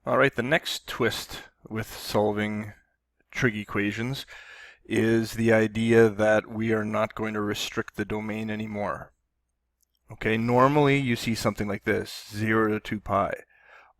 All right, the next twist with solving trig equations is the idea that we are not going to restrict the domain anymore. Okay, normally you see something like this, 0 to 2 pi.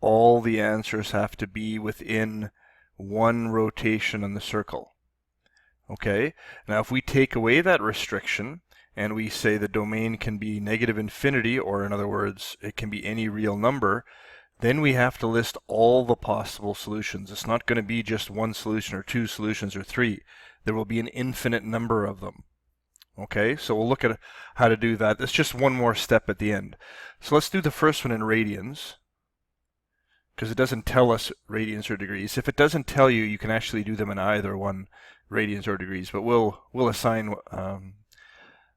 All the answers have to be within one rotation on the circle. Okay, now if we take away that restriction and we say the domain can be negative infinity, or in other words, it can be any real number, then we have to list all the possible solutions. It's not going to be just one solution or two solutions or three. There will be an infinite number of them. Okay, so we'll look at how to do that. It's just one more step at the end. So let's do the first one in radians, because it doesn't tell us radians or degrees. If it doesn't tell you, you can actually do them in either one, radians or degrees, but we'll assign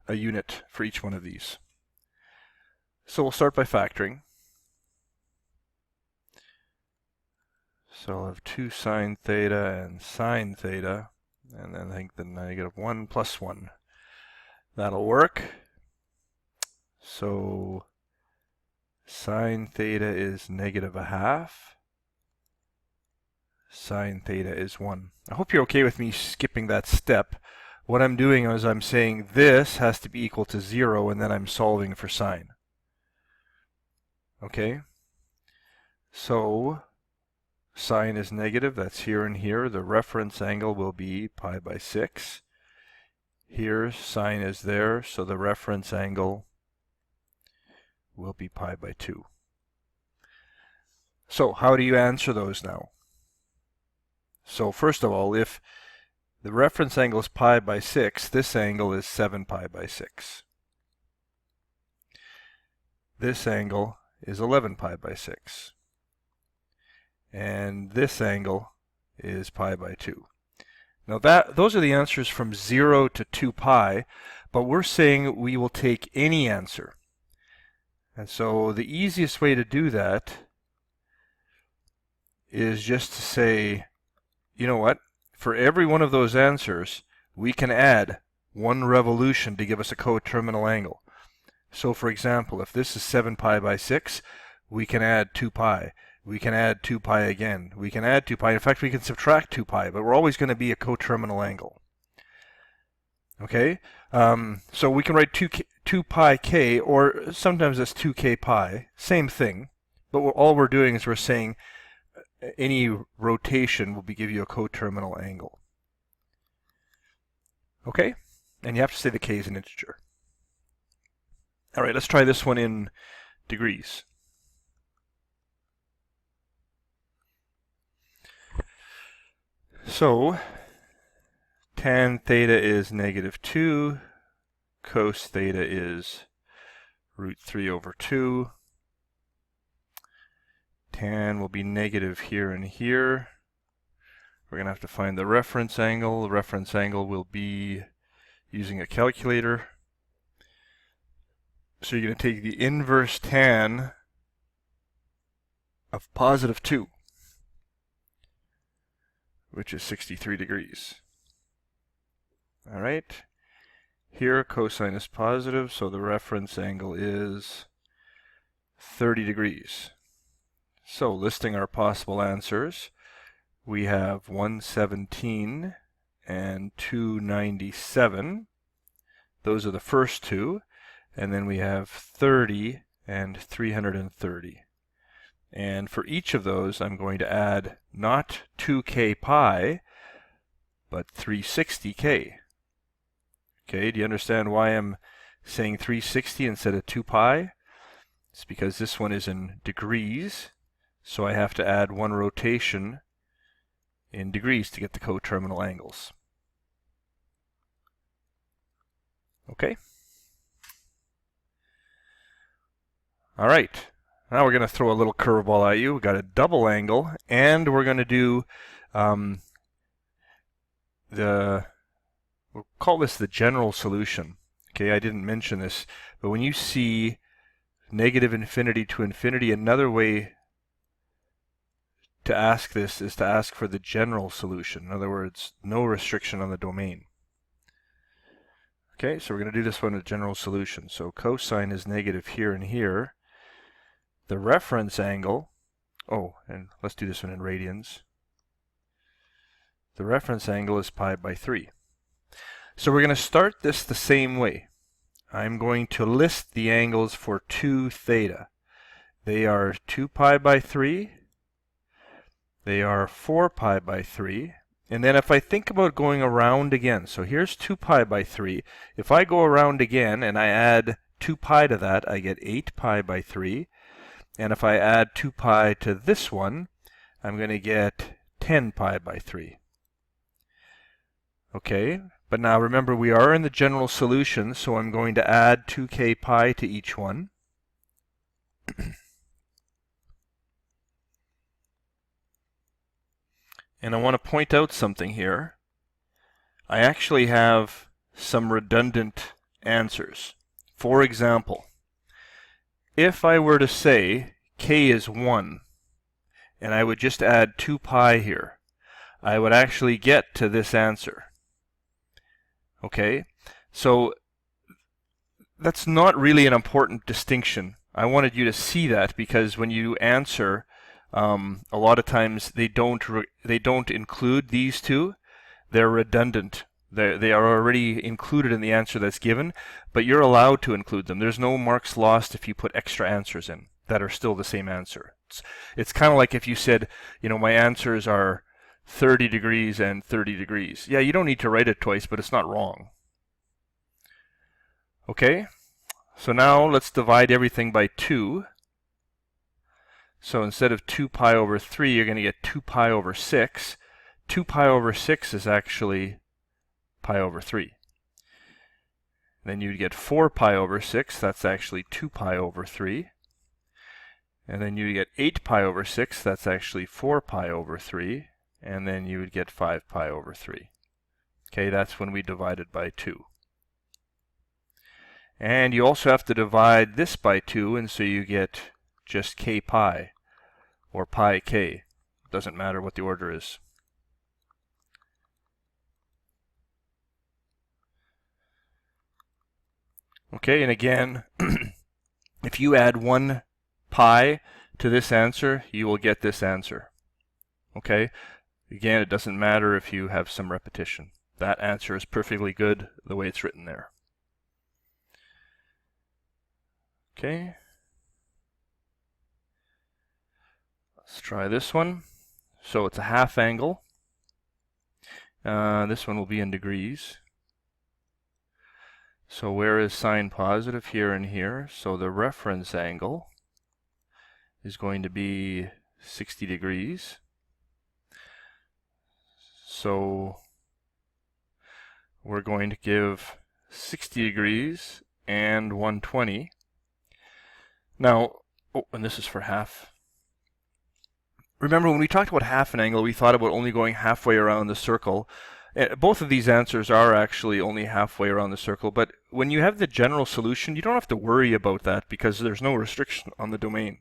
a unit for each one of these. So we'll start by factoring. So I'll have 2 sine theta and sine theta, and then I think the negative 1 plus 1. That'll work. So sine theta is negative 1/2. Sine theta is 1. I hope you're okay with me skipping that step. What I'm doing is I'm saying this has to be equal to 0, and then I'm solving for sine. Okay? So sine is negative, that's here and here. The reference angle will be pi by 6. Here, sine is there, so the reference angle will be pi by 2. So how do you answer those now? So first of all, if the reference angle is pi by 6, this angle is 7 pi by 6. This angle is 11 pi by 6. And this angle is pi by 2. Now those are the answers from 0 to 2 pi, but we're saying we will take any answer. And so the easiest way to do that is just to say, you know what, for every one of those answers, we can add one revolution to give us a coterminal angle. So for example, if this is 7 pi by 6, we can add 2 pi. We can add 2 pi again. We can add 2 pi. In fact, we can subtract 2 pi, but we're always going to be a coterminal angle. Okay? So we can write 2 pi k, or sometimes it's 2k pi. Same thing. But all we're doing is we're saying any rotation will give you a coterminal angle. Okay? And you have to say the k is an integer. All right, let's try this one in degrees. So tan theta is negative 2, cos theta is root 3 over 2. Tan will be negative here and here. We're going to have to find the reference angle. The reference angle will be using a calculator. So you're going to take the inverse tan of positive 2, which is 63 degrees. All right. Here, cosine is positive, so the reference angle is 30 degrees. So listing our possible answers, we have 117 and 297. Those are the first two. And then we have 30 and 330. And for each of those, I'm going to add not 2k pi, but 360k. Okay, do you understand why I'm saying 360 instead of 2 pi? It's because this one is in degrees, so I have to add one rotation in degrees to get the coterminal angles. Okay? All right. Now we're going to throw a little curveball at you. We've got a double angle, and we're going to do we'll call this the general solution. Okay, I didn't mention this, but when you see negative infinity to infinity, another way to ask this is to ask for the general solution. In other words, no restriction on the domain. Okay, so we're going to do this one with general solution. So cosine is negative here and here. The reference angle Oh, and let's do this one in radians. The reference angle is pi by 3. So we're going to start this the same way. I'm going to list the angles for 2 theta. They are 2 pi by 3, they are 4 pi by 3, and then if I think about going around again, so here's 2 pi by 3. If I go around again and I add 2 pi to that, I get 8 pi by 3. And if I add 2 pi to this one, I'm going to get 10 pi by 3. Okay, but now remember we are in the general solution, so I'm going to add 2k pi to each one. And I want to point out something here. I actually have some redundant answers. For example, if I were to say k is 1, and I would just add 2 pi here, I would actually get to this answer. Okay, so that's not really an important distinction. I wanted you to see that because when you answer, a lot of times they don't include these two. They're redundant. They are already included in the answer that's given, but you're allowed to include them. There's no marks lost if you put extra answers in that are still the same answer. It's kind of like if you said, you know, my answers are 30 degrees and 30 degrees. Yeah, you don't need to write it twice, but it's not wrong. Okay, so now let's divide everything by 2. So instead of 2 pi over 3, you're going to get 2 pi over 6. 2 pi over 6 is actually pi over 3. Then you'd get 4 pi over 6, that's actually 2 pi over 3. And then you get 8 pi over 6, that's actually 4 pi over 3. And then you would get 5 pi over 3. Okay, that's when we divided by 2. And you also have to divide this by 2, and so you get just k pi, or pi k. Doesn't matter what the order is. Okay, and again, if you add 1 pi to this answer, you will get this answer. Okay, again, it doesn't matter if you have some repetition. That answer is perfectly good the way it's written there. Okay, let's try this one. So it's a half angle. This one will be in degrees. So where is sine positive? Here and here. So the reference angle is going to be 60 degrees. So we're going to give 60 degrees and 120. Now, oh, and this is for half. Remember, when we talked about half an angle, we thought about only going halfway around the circle. Both of these answers are actually only halfway around the circle, but when you have the general solution, you don't have to worry about that because there's no restriction on the domain.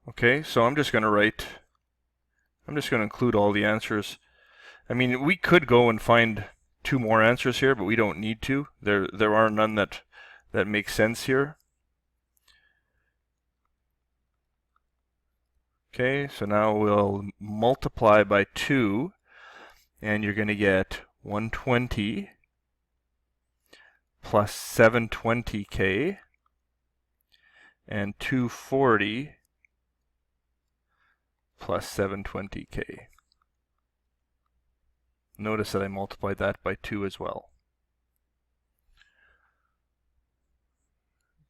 Okay, so I'm just going to include all the answers. I mean, we could go and find 2 more answers here, but we don't need to. There are none that make sense here. Okay, so now we'll multiply by 2, and you're going to get 120 plus 720k and 240 plus 720k. Notice that I multiplied that by 2 as well.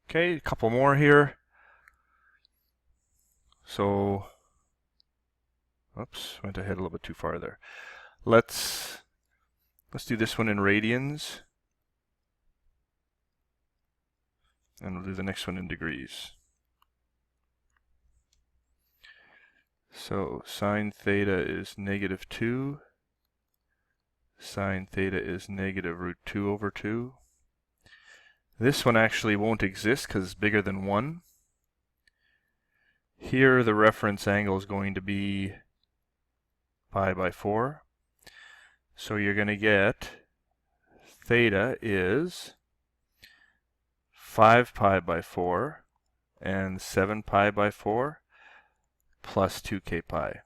Okay, a couple more here. So, oops, went ahead a little bit too far there. Let's do this one in radians. And we'll do the next one in degrees. So sine theta is -2. Sine theta is -√2 over 2. This one actually won't exist because it's bigger than 1. Here the reference angle is going to be pi by 4. So you're going to get theta is 5 pi by 4 and 7 pi by 4. plus 2k pi.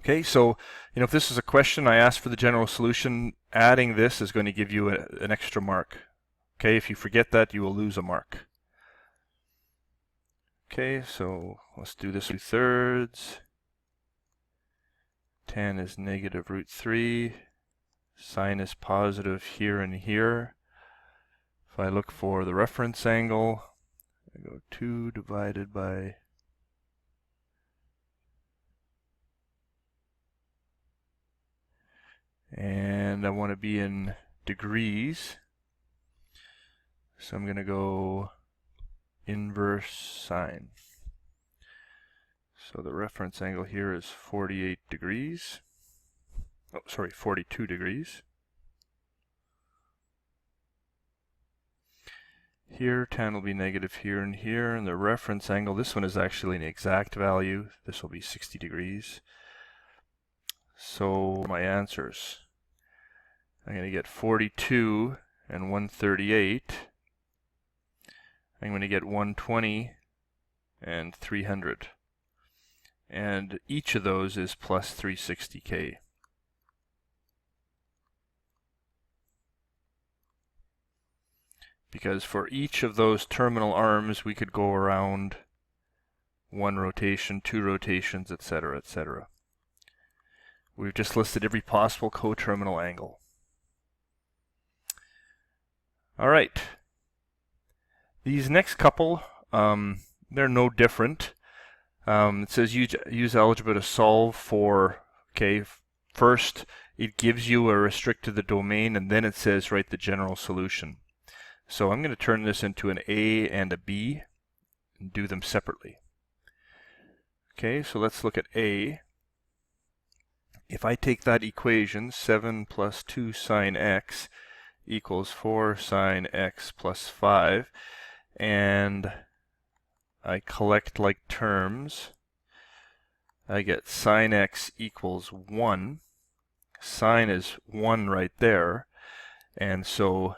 Okay, so if this is a question, I ask for the general solution. Adding this is going to give you an extra mark. Okay, if you forget that, you will lose a mark. Okay, so let's do this 2/3. Tan is negative root 3. Sine is positive here and here. If I look for the reference angle, I go 2 divided by and I want to be in degrees, so I'm going to go inverse sine. So the reference angle here is 48 degrees. Oh, sorry, 42 degrees. Here, tan will be negative here, and the reference angle, this one is actually an exact value. This will be 60 degrees. So my answers, I'm going to get 42 and 138. I'm going to get 120 and 300. And each of those is plus 360k. Because for each of those terminal arms, we could go around 1 rotation, 2 rotations, etc., etc. We've just listed every possible coterminal angle. All right. These next couple, they're no different. It says use algebra to solve for, okay, first it gives you a restrict to the domain, and then it says write the general solution. So I'm going to turn this into an A and a B and do them separately. Okay, so let's look at A. If I take that equation, 7 plus 2 sine x equals 4 sine x plus 5, and I collect like terms, I get sine x equals 1. Sine is 1 right there, and so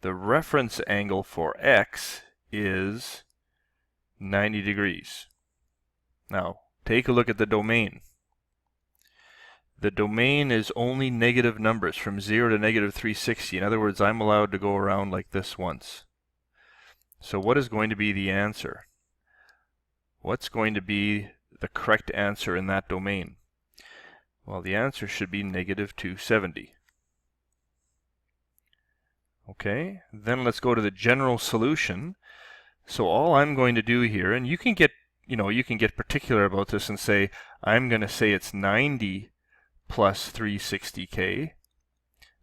the reference angle for x is 90 degrees. Now, take a look at the domain. The domain is only negative numbers from 0 to negative 360. In other words, I'm allowed to go around like this once. So what is going to be the answer? What's going to be the correct answer in that domain? Well, the answer should be negative 270. Okay, then let's go to the general solution. So all I'm going to do here, and you can get particular about this and say, I'm going to say it's 90 plus 360k.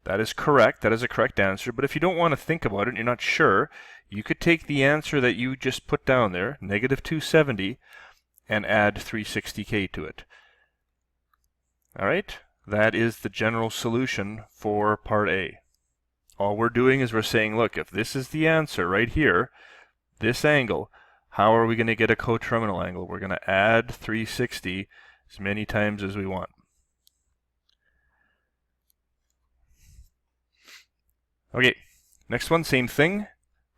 That is correct. That is a correct answer. But if you don't want to think about it and you're not sure, you could take the answer that you just put down there, negative 270, and add 360k to it. All right? That is the general solution for part A. All we're doing is we're saying, look, if this is the answer right here, this angle, how are we going to get a coterminal angle? We're going to add 360 as many times as we want. Okay, next one, same thing.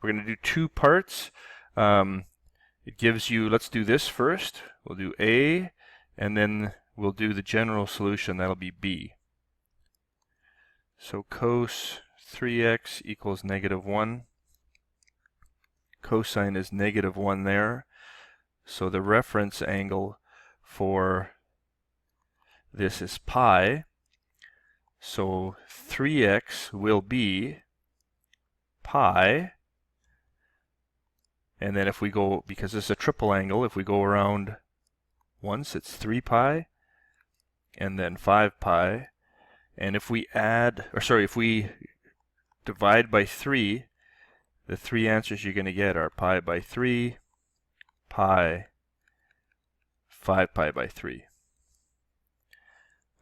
We're going to do 2 parts. It gives you, let's do this first. We'll do A, and then we'll do the general solution. That'll be B. So cos 3x equals negative 1. Cosine is negative 1 there. So the reference angle for this is pi. So 3x will be pi. And then if we go, because this is a triple angle, if we go around once, it's 3 pi, and then 5 pi. And if we if we divide by 3, the 3 answers you're going to get are pi by 3, pi, 5 pi by 3.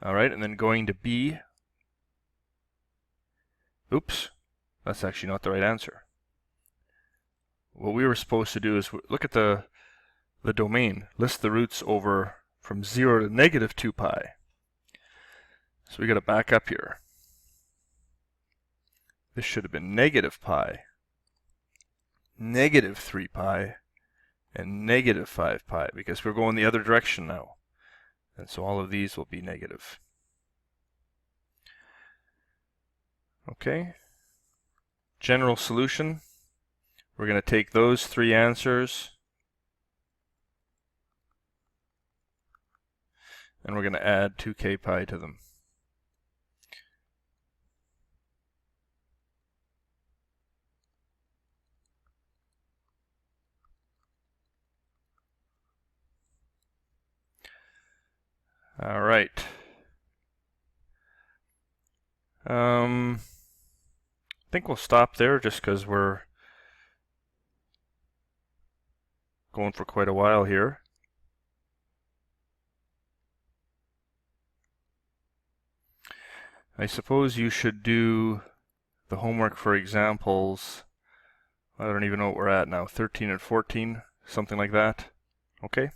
All right, and then going to B. Oops, that's actually not the right answer. What we were supposed to do is look at the domain, list the roots over from 0 to negative 2 pi. So we got to back up here. this should have been negative pi, negative 3 pi, and negative 5 pi, because we're going the other direction now. And so all of these will be negative. Okay. General solution. We're going to take those three answers and we're going to add 2k pi to them. All right. I think we'll stop there just because we're going for quite a while here. I suppose you should do the homework for examples. I don't even know what we're at now, 13 and 14, something like that. Okay?